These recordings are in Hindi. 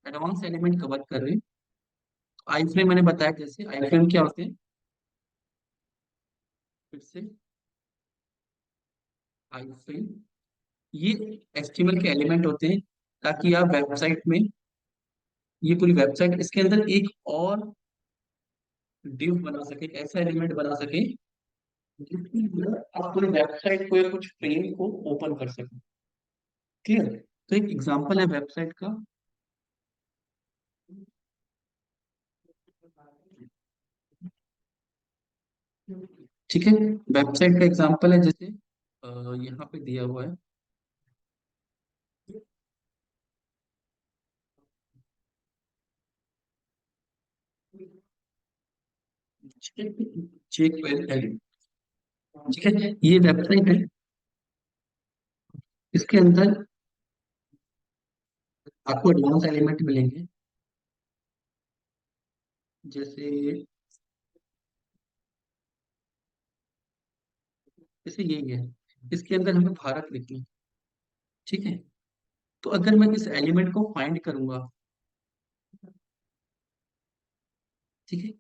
एडवांस एलिमेंट कवर कर रहे हैं। आई फ्रेम मैंने बताया, जैसे आई फ्रेम क्या होते हैं, फिर से आई फ्रेम, ये एचटीएमएल के एलिमेंट होते हैं, ताकि आप वेबसाइट में, ये पूरी वेबसाइट, इसके अंदर एक और डिव बना सके, एक ऐसा एलिमेंट बना सके जिसकी मदद आप पूरी वेबसाइट को या कुछ फ्रेम को ओपन कर सकें। क्लियर? तो एक एग्जांपल है वेबसाइट का। ठीक है, वेबसाइट का एग्जांपल है, जैसे यहाँ पे दिया हुआ है। चेक वेल, ठीक है, ये वेबसाइट है, इसके अंदर आपको एडवांस एलिमेंट मिलेंगे, जैसे जैसे यही है, इसके अंदर हमें भारत लिखना है। ठीक है, तो अगर मैं इस एलिमेंट को फाइंड करूंगा, ठीक है,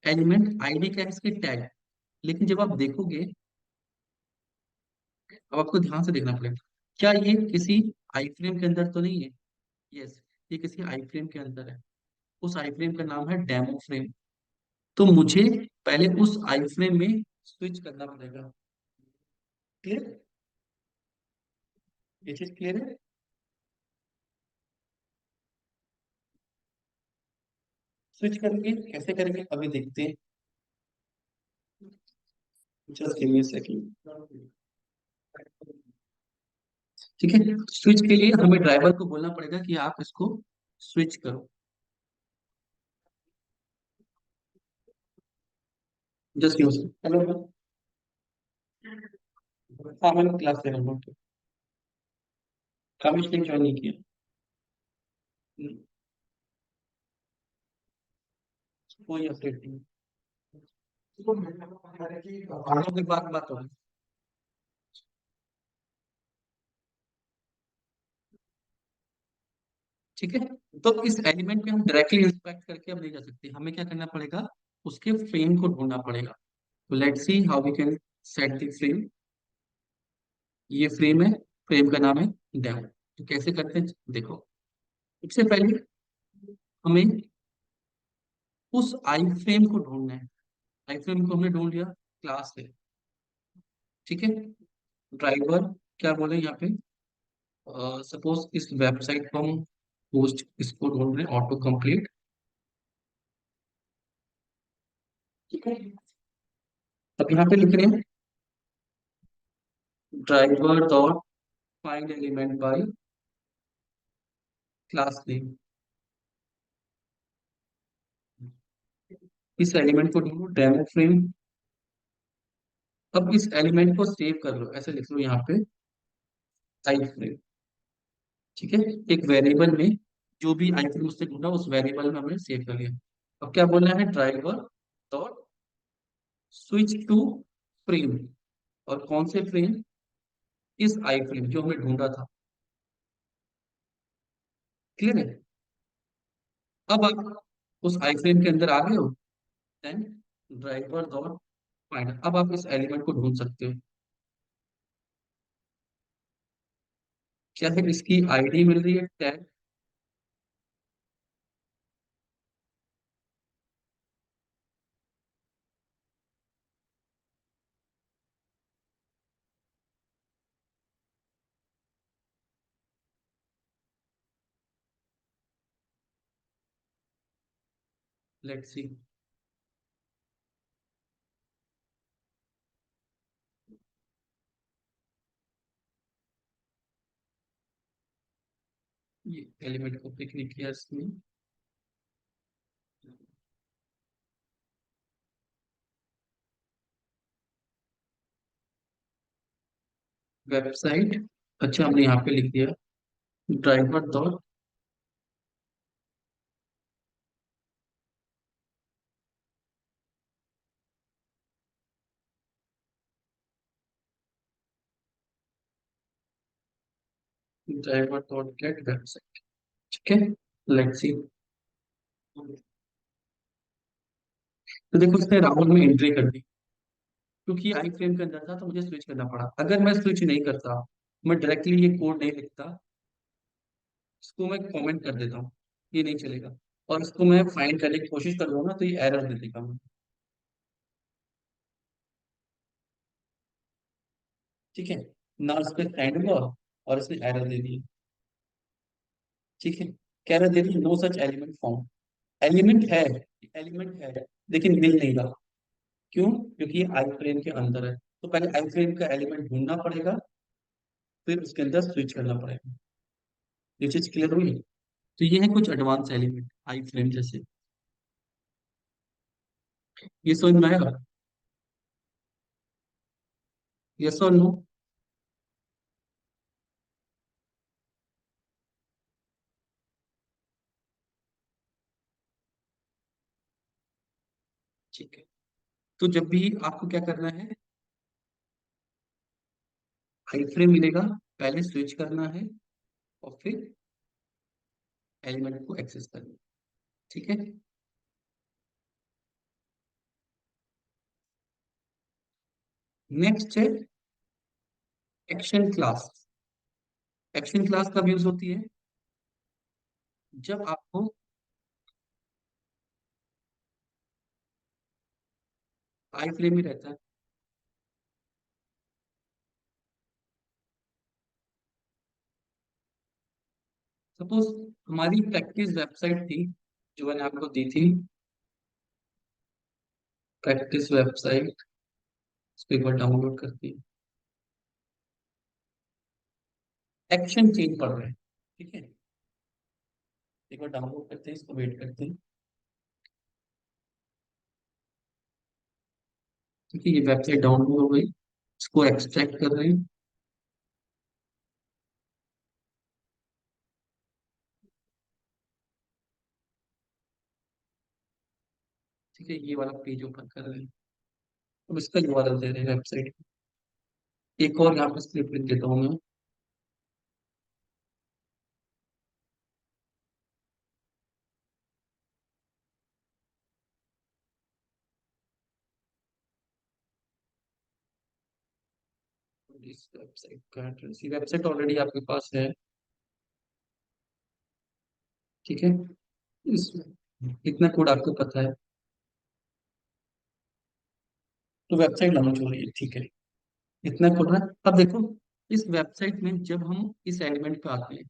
एलिमेंट आईडी क्या है, इसके टैग। लेकिन जब आप देखोगे, अब आपको ध्यान से देखना पड़ेगा, क्या ये किसी आई फ्रेम के अंदर तो नहीं है? यस, ये किसी आई फ्रेम के अंदर है। उस आई फ्रेम का नाम है डेमो फ्रेम। तो मुझे पहले उस आई फ्रेम में स्विच करना पड़ेगा। क्लियर? ये चीज क्लियर है? स्विच करेंगे, कैसे करेंगे अभी देखते हैं। Just give me a second. ठीक है, स्विच के लिए हमें ड्राइवर को बोलना पड़ेगा कि आप इसको स्विच करो। Just use, hello. हाँ, मैंने क्लास ले रहा हूँ। कामिश ने ज्वाइन नहीं किया। कोई अपडेट नहीं। हम लोग की बात बात हो रही। ठीक है, तो इस एलिमेंट में हम डायरेक्टली इंस्पेक्ट करके अब नहीं जा सकते, हमें क्या करना पड़ेगा, उसके फ्रेम को ढूंढना पड़ेगा। तो let's see how we can set the frame. ये फ्रेम है, फ्रेम का नाम है डेमो। तो कैसे करते हैं देखो, सबसे पहले हमें उस आई फ्रेम को ढूंढना है। आई फ्रेम को हमने ढूंढ लिया क्लास से। ठीक है, ड्राइवर क्या बोले यहाँ पे, सपोज इस वेबसाइट को हम होस्ट इसको ढूंढ रहे हैं, ऑटो कंप्लीट। ठीक है, अब यहाँ पे लिख रहे हैं driver dot find element by class name. इस एलिमेंट को ढूंढो डेमो फ्रेम। अब इस एलिमेंट को सेव कर लो, ऐसे लिख लो यहाँ पे आई फ्रेम। ठीक है, एक वेरिएबल में जो भी आई फ्रेम उससे ढूंढा, उस वेरिएबल में हमने सेव कर लिया। अब क्या बोलना है, driver dot switch to frame, और कौन से फ्रेम, इस आई फ्रेम जो हमने ढूंढा था। क्लियर है? अब आप उस आई फ्रेम के अंदर आ गए हो, देन ड्राइवर डॉट फाइंड, अब आप इस एलिमेंट को ढूंढ सकते हो। क्या है, इसकी आईडी मिल रही है टैग। लेट्स सी, ये एलिमेंट को पिक नहीं किया इसमें। वेबसाइट, अच्छा हमने यहाँ पे लिख दिया driver dot, driver dot gate website. ठीक है, लेट्स सी। तो देखो इसने राहुल में एंट्री कर दी, क्योंकि आई फ्रेम के अंदर था तो मुझे स्विच करना पड़ा। अगर मैं स्विच नहीं करता, मैं डायरेक्टली ये कोड नहीं लिखता, इसको मैं कमेंट कर देता हूँ, ये नहीं चलेगा। और इसको मैं फाइंड करने की कोशिश कर रहा हूँ ना, तो ये एरर दे देगा मुझे। ठीक है, ना उस पर फाइंड हुआ और इसने एरर दे दी। ठीक है, कह रहा दे दी no such element found. Element है, एलिमेंट है, लेकिन मिल नहीं रहा। क्यों? क्योंकि ये आई फ्रेम के अंदर है, तो पहले आई फ्रेम का एलिमेंट ढूंढना पड़ेगा, फिर उसके अंदर स्विच करना पड़ेगा। ये चीज क्लियर हुई? तो ये है कुछ एडवांस एलिमेंट आई फ्रेम जैसे। ये समझ में आएगा? यस और नो? ठीक है, तो जब भी आपको क्या करना है, आई फ्रेम मिलेगा, पहले स्विच करना है और फिर एलिमेंट को एक्सेस करना है। ठीक है। नेक्स्ट है एक्शन क्लास। एक्शन क्लास कब यूज होती है? जब आपको आई फ्रेम में रहता है। सपोज हमारी प्रैक्टिस वेबसाइट थी, जो मैंने आपको दी थी, प्रैक्टिस वेबसाइट। इसको एक बार डाउनलोड करती है। एक्शन चेंज पढ़ रहे हैं, ठीक है। एक बार डाउनलोड करते हैं, इसको वेट करते हैं। ठीक है, ये वेबसाइट डाउनलोड हो गई, इसको एक्सट्रैक्ट कर रहे हैं। ठीक है, ये वाला पेज ओपन कर रहे हैं। अब इसका यूआरएल दे रहे हैं वेबसाइट। एक और यहाँ पे स्क्रिप्ट लिख देता हूँ मैं। इस वेबसाइट का एड्रेस, ये वेबसाइट ऑलरेडी आपके पास है। ठीक है, इस इतना कोड आपको पता है, तो वेबसाइट लॉन्च हो रही है। ठीक है, इतना कोड है। अब देखो, इस वेबसाइट में जब हम इस एलिमेंट पे आते हैं,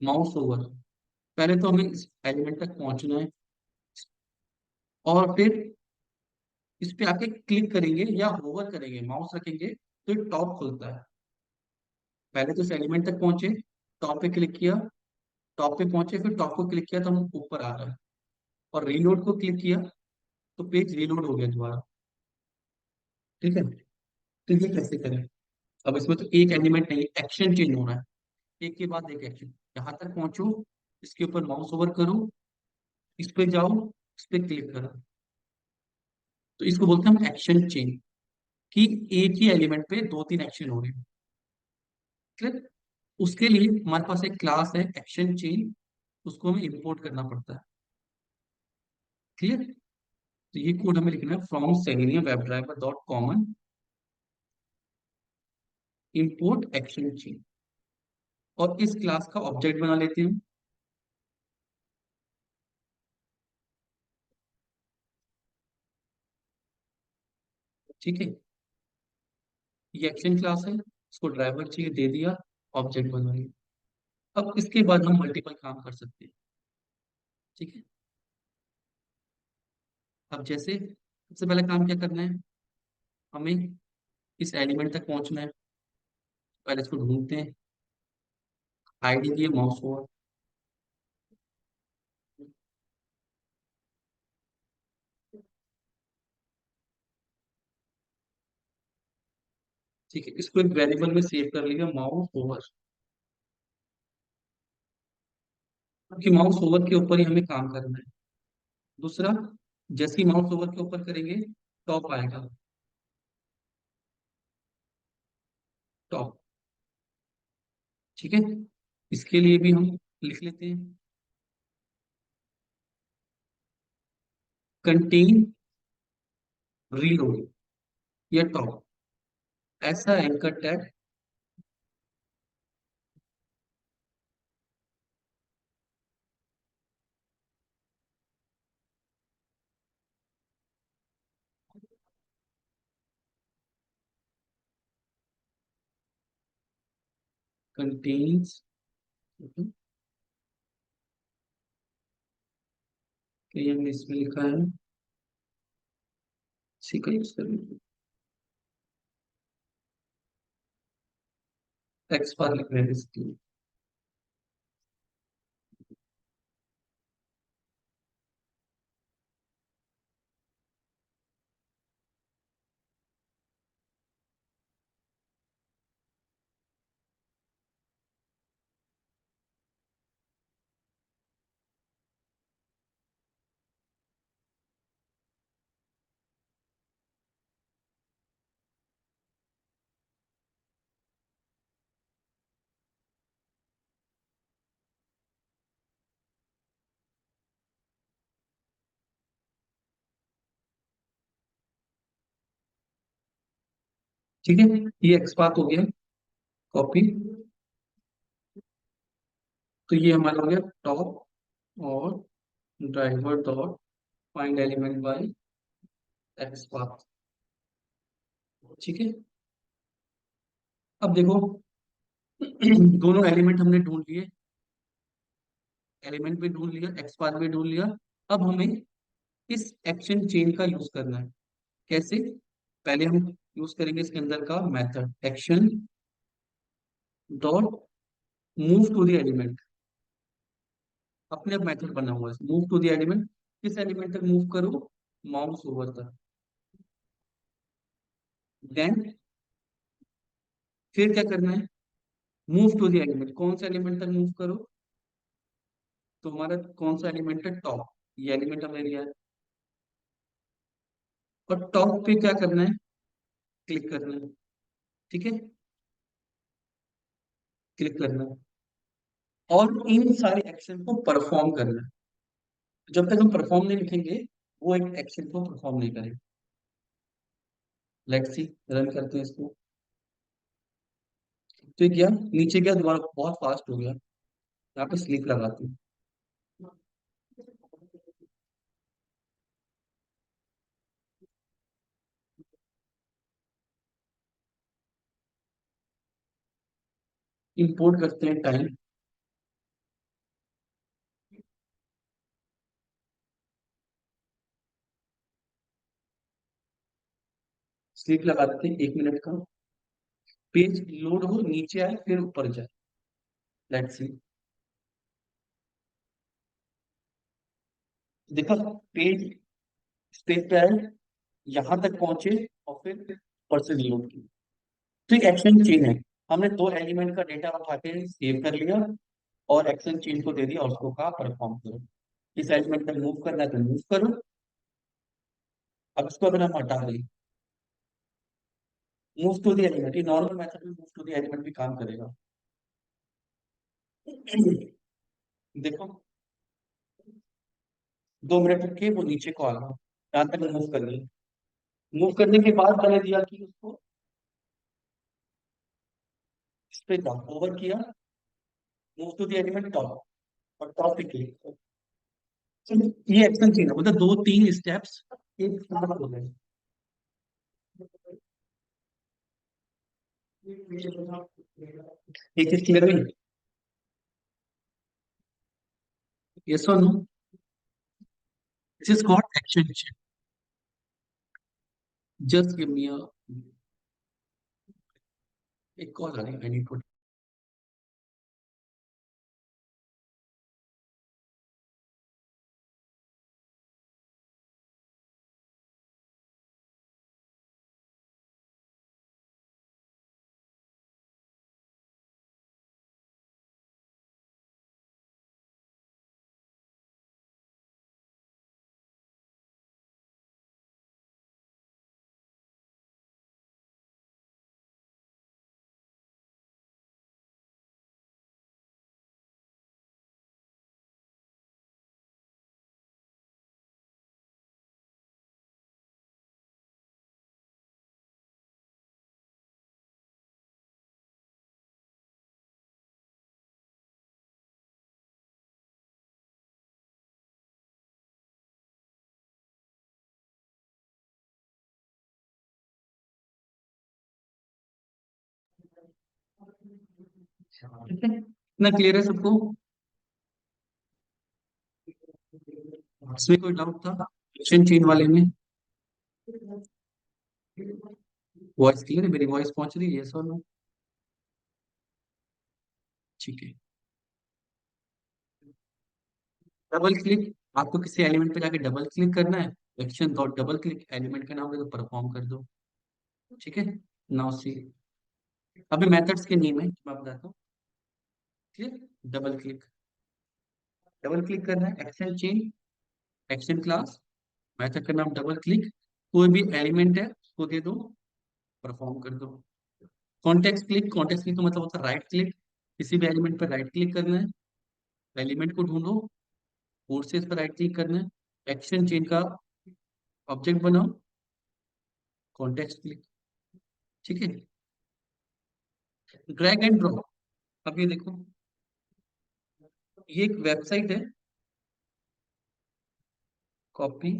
माउस ओवर, पहले तो हमें इस एलिमेंट तक पहुंचना है, और फिर इस पे आके क्लिक करेंगे या होवर करेंगे, माउस रखेंगे तो ये टॉप खुलता है। पहले तो इस एलिमेंट तक पहुंचे, टॉप पे क्लिक किया, टॉप पे पहुंचे, फिर टॉप को क्लिक किया तो हम ऊपर आ गए, और रीलोड को क्लिक किया तो पेज रीलोड हो गया दोबारा। ठीक है, तो ये कैसे करें? अब इसमें तो एक एलिमेंट नहीं, एक्शन चेंज होना है, एक के बाद एक एक्शन। यहाँ तक पहुंचो, इसके ऊपर माउस ओवर करो, इस पे जाओ, इस पे क्लिक करो, तो इसको बोलते हैं हम एक्शन चेन, कि एक ही एलिमेंट पे दो तीन एक्शन हो रहे हैं। क्लियर? उसके लिए हमारे पास एक क्लास है एक्शन चेन, उसको हमें इंपोर्ट करना पड़ता है। क्लियर? तो ये कोड हमें लिखना है, from selenium web driver dot common import action chain, और इस क्लास का ऑब्जेक्ट बना लेते हैं। ठीक है, ये एक्शन क्लास है, इसको ड्राइवर चाहिए, दे दिया, ऑब्जेक्ट बना लिया। अब इसके बाद हम मल्टीपल काम कर सकते हैं। ठीक है, अब जैसे सबसे पहले काम क्या करना है, हमें इस एलिमेंट तक पहुंचना है, पहले इसको ढूंढते हैं, आईडी दिए, माउस ओवर। ठीक है, इसको एक वेरिएबल में सेव कर लिया, माउस ओवर, क्योंकि माउस ओवर के ऊपर ही हमें काम करना है। दूसरा, जैसे ही माउस ओवर के ऊपर करेंगे, टॉप आएगा, टॉप। ठीक है, इसके लिए भी हम लिख लेते हैं, कंटेन, रीलोड या टॉप, ऐसा एंकर टैग कंटेन्स, कि हमने इसमें लिखा है, इसी का यूज करेंगे, एक्स बार लिख रहे हैं इसकी। ठीक है, ये एक्स बात हो गया, कॉपी। तो ये हमारा हो गया टॉप और driver dot find element by x path. ठीक है, अब देखो दोनों एलिमेंट हमने ढूंढ लिए, एलिमेंट भी ढूंढ लिया, एक्स पाथ भी ढूंढ लिया। अब हमें इस एक्शन चेन का यूज करना है। कैसे? पहले हम यूज करेंगे इसके अंदर का method action dot move to the element. अपने आप मेथड बना हुआ है मूव टू द एलिमेंट। किस एलिमेंट तक मूव करो? माउस ओवर तक। देन फिर क्या करना है? मूव टू द एलिमेंट, कौन सा एलिमेंट तक मूव करो? तो हमारा कौन सा एलिमेंट है? टॉप। ये एलिमेंट हमने लिया है, और टॉप पे क्या करना है? क्लिक करना है। ठीक है, क्लिक करना है और इन सारे एक्शन को परफॉर्म करना है। जब तक हम परफॉर्म नहीं लिखेंगे, वो एक एक्शन को परफॉर्म नहीं करेगा। लेट्स सी, रन करते हैं इसको। तो ये गया, नीचे गया, दोबारा बहुत फास्ट हो गया। यहाँ पे स्लीप लगाती हूँ। इंपोर्ट करते हैं टाइम। स्लीप लगा देते हैं 1 मिनट का। पेज लोड हो, नीचे आए फिर ऊपर जाए। लेट्स सी, देखा, पेज स्टेज पे आए, यहाँ तक पहुंचे और फिर ऊपर से लोड की। तो एक एक्शन चेन है। हमने दो एलिमेंट का डेटा उठा के सेव कर लिया और एक्शन चेन को दे दिया और उसको कहा परफॉर्म करो। इस एलिमेंट तक मूव करना है तो मूव करो। अब इसको अगर हम हटा दें, मूव टू द एलिमेंट, ये नॉर्मल मेथड में मूव टू द एलिमेंट भी काम करेगा। देखो, 2 मिनट रुक के वो नीचे को आ गया, यहाँ तक मूव कर लिया। मूव करने के बाद मैंने दिया कि उसको इस पे ओवर किया, move to the element top, और टॉप पे क्लिक। ये एक्शन चेन है, मतलब 2 3 स्टेप्स एक साथ हो गए। एक चीज क्लियर हुई? यस और no? This is called action chain. Just give me a, एक कॉल आ रही है, आई नीड टू ठीक है, इतना क्लियर है सबको? इसमें कोई डाउट था क्वेश्चन चेन वाले में? वॉइस क्लियर है? मेरी वॉइस पहुंच रही है? Sir no? ठीक है। डबल क्लिक, आपको किसी एलिमेंट पे जाके डबल क्लिक करना है। Action dot double click, element का नाम दे दो, परफॉर्म कर दो। ठीक है, नाउ सी। अभी मेथड्स के नेम है मैं बताता हूँ। Clear? Double click, double click करना है, action chain, action class, method का नाम डबल क्लिक, कोई भी एलिमेंट है उसको दे दो, परफॉर्म कर दो। कॉन्टेक्स्ट क्लिक, कॉन्टेक्स्ट क्लिक का मतलब होता है राइट क्लिक, किसी भी एलिमेंट पर राइट क्लिक करना है, एलिमेंट को ढूंढो, फोर्सेस पर राइट क्लिक करना है, एक्शन चेन का ऑब्जेक्ट बनाओ, कॉन्टेक्स्ट क्लिक। ठीक है, ड्रैग एंड ड्रॉप। अब ये देखो, ये एक वेबसाइट है, कॉपी।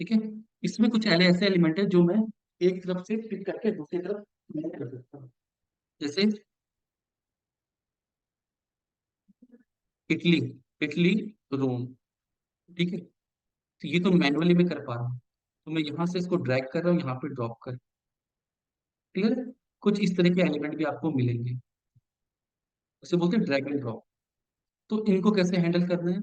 ठीक है, इसमें कुछ ऐसे एलिमेंट है जो मैं एक तरफ से पिक करके दूसरी तरफ मूव कर सकता हूँ। जैसे इटली, इटली, रोम। ठीक है, तो ये तो मैनुअली मैं कर पा रहा हूँ, तो मैं यहाँ से इसको ड्रैग कर रहा हूँ, यहाँ पे ड्रॉप कर। क्लियर है? कुछ इस तरह के एलिमेंट भी आपको मिलेंगे, उसे बोलते हैं ड्रैग एंड ड्रॉप। तो इनको कैसे हैंडल करना है?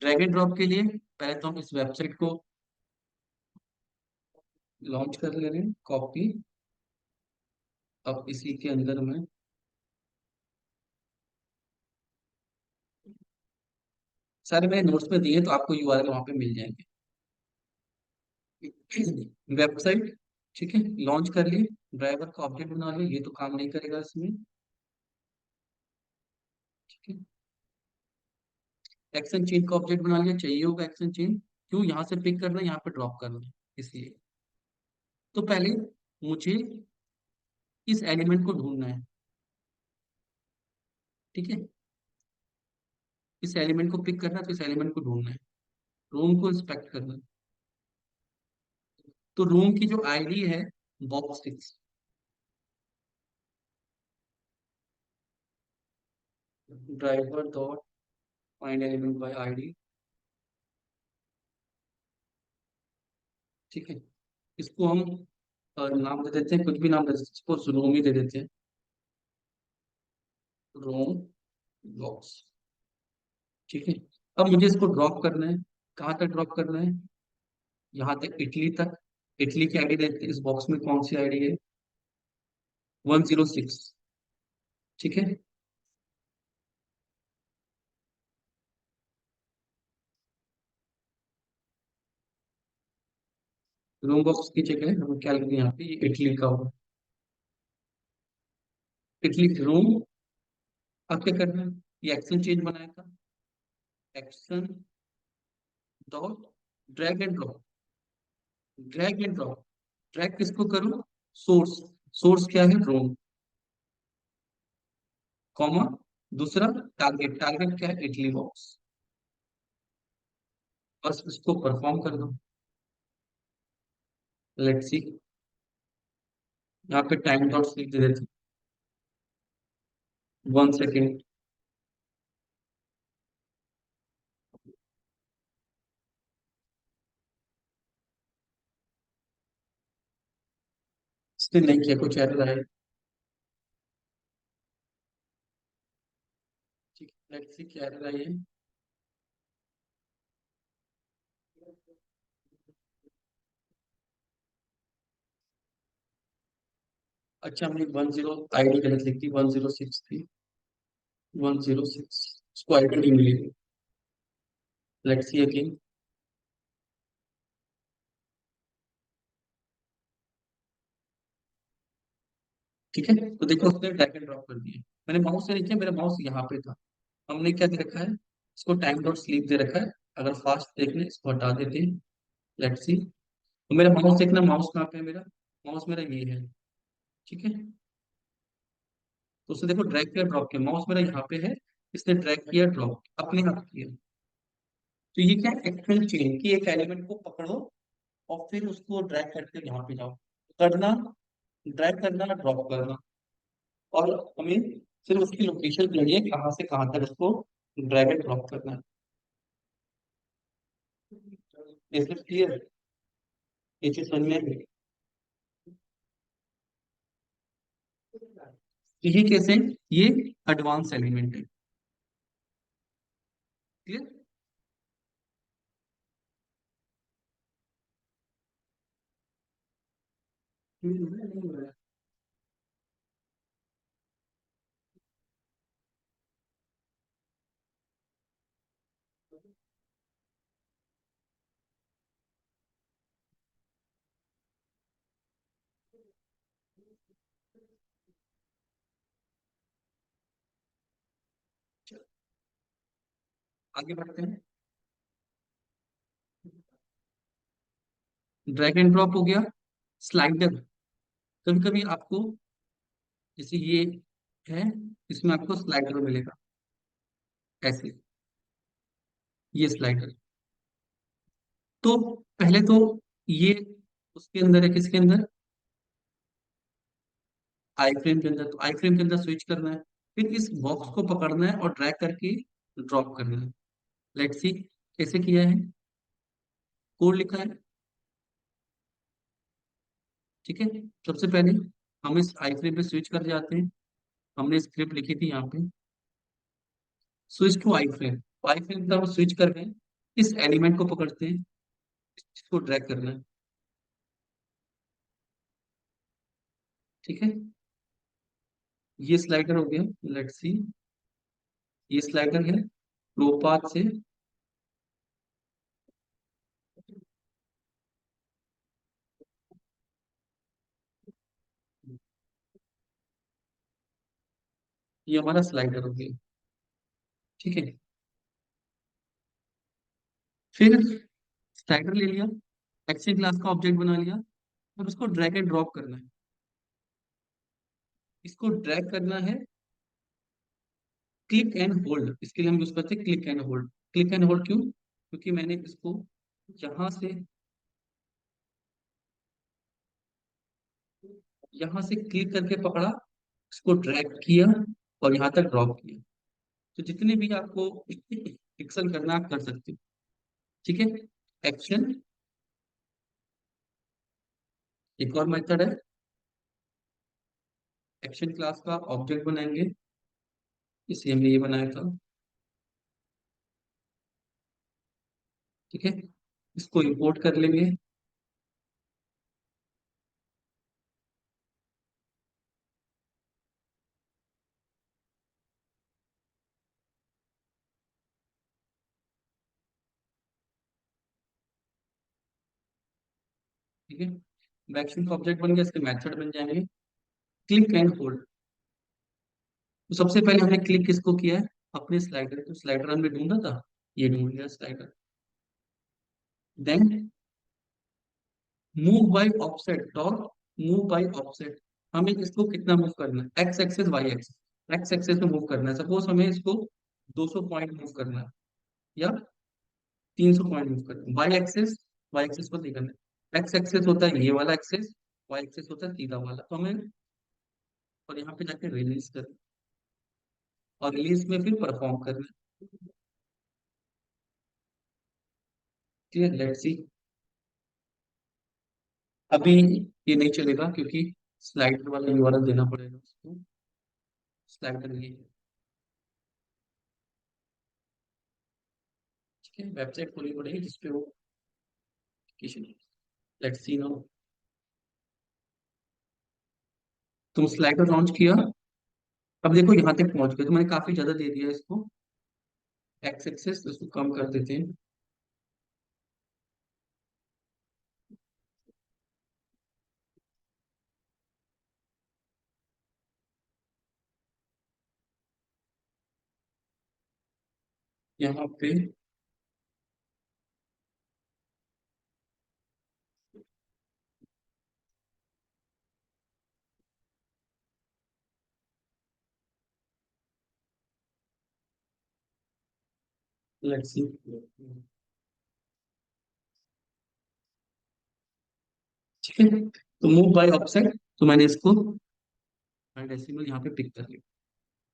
ड्रैग एंड ड्रॉप के लिए पहले तो हम इस वेबसाइट को लॉन्च कर ले रहे हैं, कॉपी। अब इसी के अंदर में सारे मैंने नोट्स में दिए, तो आपको यूआरएल वहां पे मिल जाएंगे। वेबसाइट, ठीक है, लॉन्च कर लिए, ड्राइवर का ऑब्जेक्ट बना लिए, ये तो काम नहीं करेगा इसमें। ठीक है, एक्शन चेन का ऑब्जेक्ट बना लिया, चाहिए होगा एक्शन चेन, क्यों? यहाँ से पिक करना है, यहाँ पे ड्रॉप करना है, इसलिए। तो पहले मुझे इस एलिमेंट को ढूंढना है। ठीक है, इस एलिमेंट को पिक करना है, तो इस एलिमेंट को ढूंढना है, रूम को इंस्पेक्ट करना है। तो रूम की जो आईडी है, box 6, driver dot find element by ID. ठीक है, इसको हम नाम दे देते हैं, कुछ भी नाम दे देते हैं, इसको रोम ही दे देते हैं, रोम बॉक्स। ठीक है, अब मुझे इसको ड्रॉप करना है। कहाँ तक ड्रॉप करना है? यहाँ तक, इटली तक। इटली की आईडी देखते हैं, इस बॉक्स में कौन सी आईडी है? 106। ठीक है, रोम बॉक्स की जगह हम क्या लिखेंगे यहाँ पे? ये इटली का होगा, इटली रोम। अब क्या करना है? ये एक्शन चेंज बनाया था, action dot drag and drop, drag and drop. Drag किसको करूँ? सोर्स, सोर्स क्या है? रोम, कॉमा, दूसरा टारगेट, टारगेट क्या है? Italy box. बस इसको परफॉर्म कर दो। लेट्स सी, यहाँ पे टाइम डॉट स्लिप दे देते, 1 सेकेंड। इसने नहीं किया, कुछ एरर आया। ठीक है, लेट्स सी क्या एरर आई है। अच्छा, हमने 10 आईडी गलत लिख दी, 106 थी, 106, उसको आईडी नहीं मिली। Let's see again. ठीक है, तो देखो उसने ड्रैग एंड ड्रॉप कर दिया, मैंने माउस से नहीं किया, मेरा माउस यहाँ पे था। हमने क्या दे रखा है? इसको टाइम डॉट स्लीप दे रखा है। अगर फास्ट देखने, इसको हटा देते हैं। लेट्स सी, तो मेरा माउस देखना, माउस कहाँ पे है मेरा? माउस मेरा ये है। ठीक है, तो उसने देखो ड्रैग किया, ड्रॉप किया, माउस मेरा यहाँ पे है, इसने ड्रैग किया, ड्रॉप अपने आप किया। तो ये क्या एक्चुअल चेन की, एक एलिमेंट को पकड़ो और फिर उसको ड्रैग करके यहाँ पे जाओ, करना, ड्रैग करना, ड्रॉप करना, और हमें सिर्फ उसकी लोकेशन चाहिए कहाँ से कहाँ तक उसको ड्रैग एंड ड्रॉप करना है। Is it clear? ये चीज समझ में आई? तो ये कैसे, ये एडवांस एलिमेंट है। क्लियर? आगे बढ़ते हैं। ड्रैग एंड ड्रॉप हो गया। स्लाइडर, कभी कभी आपको, जैसे ये है, इसमें आपको स्लाइडर मिलेगा ऐसे, ये स्लाइडर। तो पहले तो ये उसके अंदर है, किसके अंदर, आई फ्रेम के अंदर। तो आई फ्रेम के अंदर स्विच करना है, फिर इस बॉक्स को पकड़ना है और ड्रैग करके ड्रॉप करना है। लेट्स सी कैसे किया है, कोड लिखा है। ठीक है, सबसे पहले हम इस आई फ्रेम पे स्विच कर जाते हैं। हमने स्क्रिप्ट लिखी थी यहाँ पे, switch to I frame. I frame का हम स्विच कर गए, इस एलिमेंट को पकड़ते हैं, इसको ड्रैग करना है। ठीक है, ये स्लाइडर हो गया। लेट्स सी, ये स्लाइडर है, लो पाथ से, ये हमारा स्लाइडर हो गया। ठीक है, फिर स्लाइडर ले लिया, एक्शन क्लास का ऑब्जेक्ट बना लिया। अब इसको ड्रैग एंड ड्रॉप करना है। इसको ड्रैग करना है, क्लिक एंड होल्ड, इसके लिए हम यूज करते हैं click and hold. Click and hold क्यों? क्योंकि मैंने इसको यहाँ से क्लिक करके पकड़ा, इसको ड्रैग किया और यहाँ तक ड्रॉप किया। तो जितने भी आपको पिक्सल करना आप कर सकते हो। ठीक है, एक्शन, एक और मेथड है, एक्शन क्लास का ऑब्जेक्ट बनाएंगे, इसे हमने ये बनाया था। ठीक है, इसको इंपोर्ट कर लेंगे। ठीक है, एक्शन का ऑब्जेक्ट बन गया, इसके मेथड बन जाएंगे, क्लिक एंड होल्ड। तो सबसे पहले हमने क्लिक किसको किया है, अपने स्लाइडर, तो स्लाइडर हमने ढूंढा था, ये ढूंढ लिया slider. Then move by offset, और मूव बाय ऑफसेट, हमें इसको कितना मूव करना है, X axis Y axis, X axis में मूव करना है। सपोज हमें इसको 200 पॉइंट मूव करना है, या 300 पॉइंट मूव करना है। वाई एक्सेस पर नहीं करना है, एक्स एक्सेस होता है ये वाला एक्सेस, वाई एक्सेस होता है सीधा वाला। तो हमें, और यहाँ पे जाके रिलीज करना, और रिलीज में फिर परफॉर्म करना है। ठीक है, लेट्स सी। अभी ये नहीं चलेगा क्योंकि स्लाइडर वाला यूआरएल देना पड़ेगा उसको। स्लाइडर ये है। ठीक है, वेबसाइट खोलनी पड़ेगी जिसपे वो लेट्स सी नाउ। तुम स्लाइडर लॉन्च किया, अब देखो यहाँ तक पहुंच गए, तो मैंने काफी ज्यादा दे दिया इसको, एक्स एक्सेस, इसको कम कर देते हैं। यहाँ पे लेट्स सी, ठीक है, तो मूव बाय ऑफसेट, तो मैंने इसको डेसिमल यहाँ पे पिक कर लिया।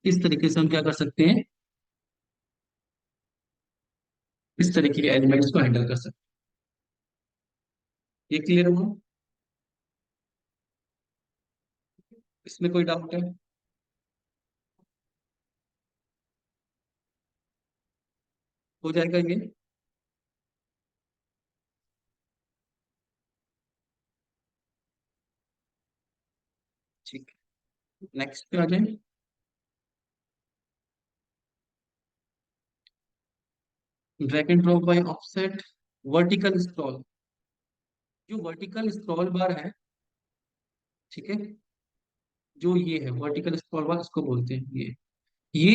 इस तरीके से हम क्या कर सकते हैं, इस तरीके के एलिमेंट्स को हैंडल कर सकते हैं। ये क्लियर हुआ? इसमें कोई डाउट है? हो जाएगा ये? ठीक है, नेक्स्ट पे आ जाए। Drag and drop by offset, vertical scroll. जो वर्टिकल स्क्रॉल बार है, ठीक है, जो ये है वर्टिकल स्क्रॉल बार, इसको बोलते हैं ये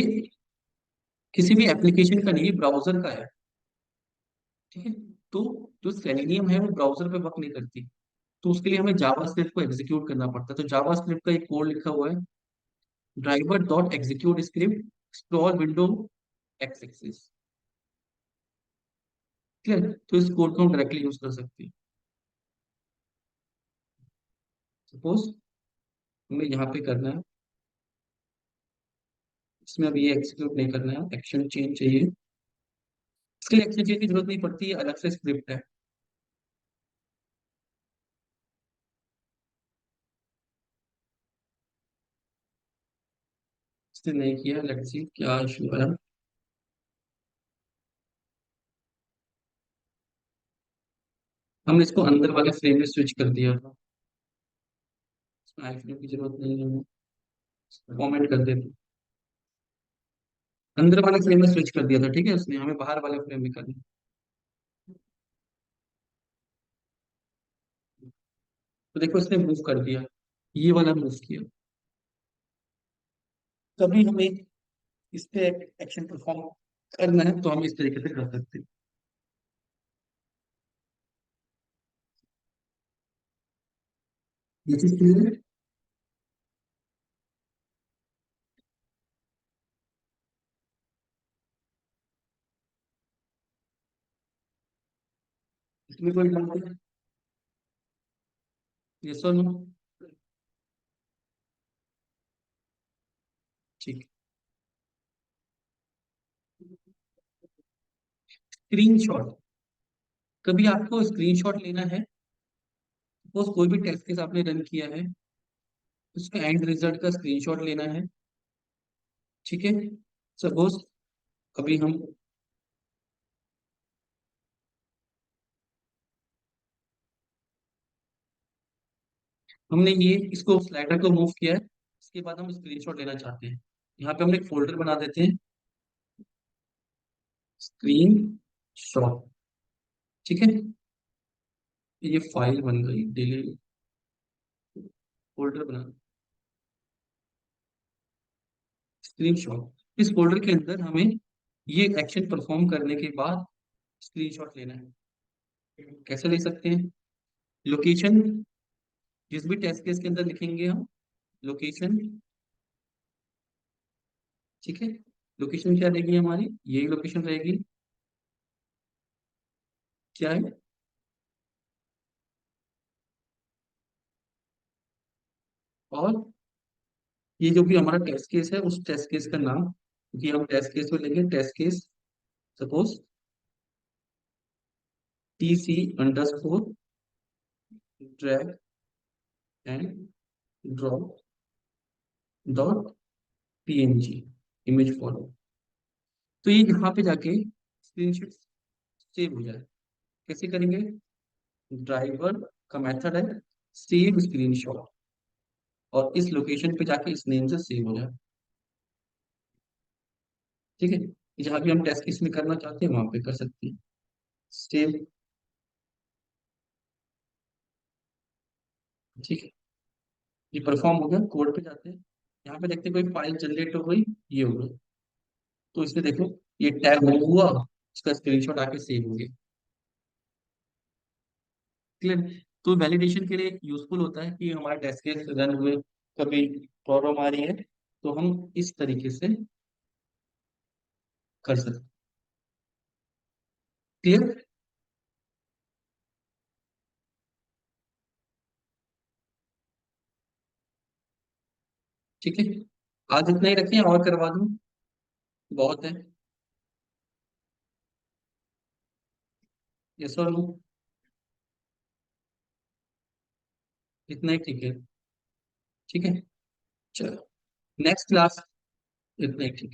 किसी भी एप्लीकेशन का नहीं, ब्राउजर का है। ठीक है, तो जो सेलेनियम है वो ब्राउजर पे वर्क नहीं करती, तो उसके लिए हमें जावास्क्रिप्ट को एग्जीक्यूट करना पड़ता है। तो जावास्क्रिप्ट का एक कोड लिखा हुआ है, driver dot execute script scroll window x axis. ठीक है, तो इस कोड को हम डायरेक्टली यूज कर सकते हैं। सपोज हमें यहाँ पे करना है, इसमें अभी ये एग्जीक्यूट नहीं करना है, एक्शन चेंज चाहिए। इसके लिए एक्शन चेंज की जरूरत नहीं पड़ती है, अलग से स्क्रिप्ट है। इसने नहीं किया, लेट्स सी क्या इशू है। हमने इसको अंदर वाले फ्रेम में स्विच कर दिया था, इसमें आई फ्रेम की जरूरत नहीं है, कमेंट कर देते। अंदर वाले फ्रेम में स्विच कर दिया था, ठीक है, उसने हमें बाहर वाले फ्रेम में करना। तो देखो इसने मूव कर दिया, ये वाला मूव किया। कभी हमें इस पे एक्शन परफॉर्म करना है तो हम इस तरीके से कर सकते हैं। ये चीज क्लियर है? इसमें कोई डाउट है? ये सर नो? ठीक। स्क्रीनशॉट, कभी आपको स्क्रीनशॉट लेना है, सपोज कोई भी टेस्ट केस आपने रन किया है, उसका एंड रिजल्ट का स्क्रीनशॉट लेना है। ठीक है, सपोज अभी हमने ये इसको स्लाइडर को मूव किया है, इसके बाद हम स्क्रीनशॉट लेना चाहते हैं। यहाँ पे हम एक फोल्डर बना देते हैं, स्क्रीन शॉट। ठीक है, ये फाइल बन गई, डिलीट, फोल्डर बना, स्क्रीन शॉट। इस फोल्डर के अंदर हमें ये एक्शन परफॉर्म करने के बाद स्क्रीनशॉट लेना है। कैसे ले सकते हैं? लोकेशन, जिस भी टेस्ट केस के अंदर लिखेंगे हम लोकेशन, ठीक है, लोकेशन क्या रहेगी हमारी, यही लोकेशन रहेगी। क्या है? और ये जो भी हमारा टेस्ट केस है, उस टेस्ट केस का नाम, क्योंकि हम टेस्ट केस में लेंगे, test case suppose T C underscore drag and drop dot PNG image follow. तो ये यहाँ पे जाके स्क्रीनशॉट सेव हो जाए। कैसे करेंगे? ड्राइवर का मेथड है सेव स्क्रीनशॉट, और इस लोकेशन पे जाके इस नेम से सेव हो जाए। ठीक है, जहाँ भी हम टेस्ट केस में करना चाहते हैं वहां पे कर सकते हैं सेव। ठीक है, ये परफॉर्म हो गया, कोड पे जाते हैं, यहाँ पे देखते हैं कोई फाइल जनरेट हो गई, ये हो गई। तो इसमें देखो ये टैग मूव हुआ, इसका स्क्रीनशॉट आके सेव हो गया। क्लियर? तो वैलिडेशन के लिए यूजफुल होता है कि हमारे टेस्ट केस रन हुए, कभी प्रॉब्लम आ रही है तो हम इस तरीके से कर सकते। क्लियर? ठीक है, आज इतना ही रखें और करवा दूं? बहुत है। यस और नो? इतना ही ठीक है। ठीक है, चलो नेक्स्ट क्लास। इतना ही ठीक है।